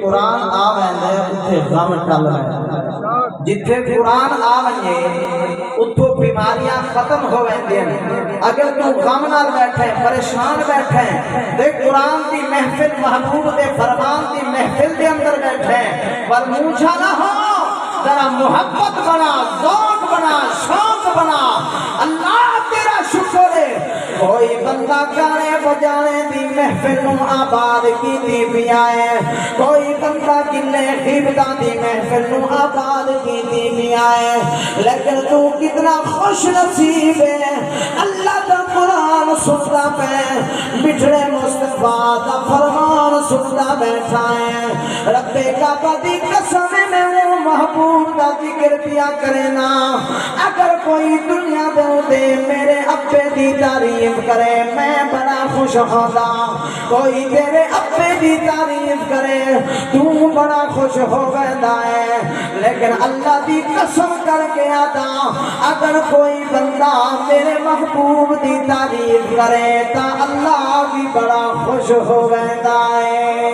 قرآن آ ویندے اتھے غم ٹل ویندے، جتھے قرآن آ ونجے اتھوں بیماریاں ختم ہو ویندیاں۔ اگر تو غم نال بیٹھے پریشان بیٹھے تے قرآن دی محفل محبوب دے فرمان دی محفل دے اندر بیٹھے پر مونچھا نہ ہو، ذرا محبت بنا، ذوق بنا، شوق بنا۔ اللہ تیرا شکر ہے کوئی بندہ گانے بجانے دی محفل نو آباد کیتی پیا ہے، کوئی بندہ گلے غیبتاں دی محفل نو آباد کیتی پیا ہے، لیکن تو کتنا خوش نصیب ہے اللہ دا قرآن سنتا پہ، بچھڑے مصطفیٰ دا فرمان سنتا بیٹھا ہے۔ رب کعبہ دی قسم میں وہ محبوب دا ذکر پیا کرے نا، اگر کوئی دنیا دے میرے ابے دی تعریف کرے میں بڑا خوش ہوتا، کوئی تیرے ابے دی تعریف کرے تو بڑا خوش ہو گیا ہے، لیکن اللہ دی قسم کر کے آتا اگر کوئی بندہ میرے محبوب دی تعریف کرے تا اللہ بھی بڑا خوش ہو گیا ہے۔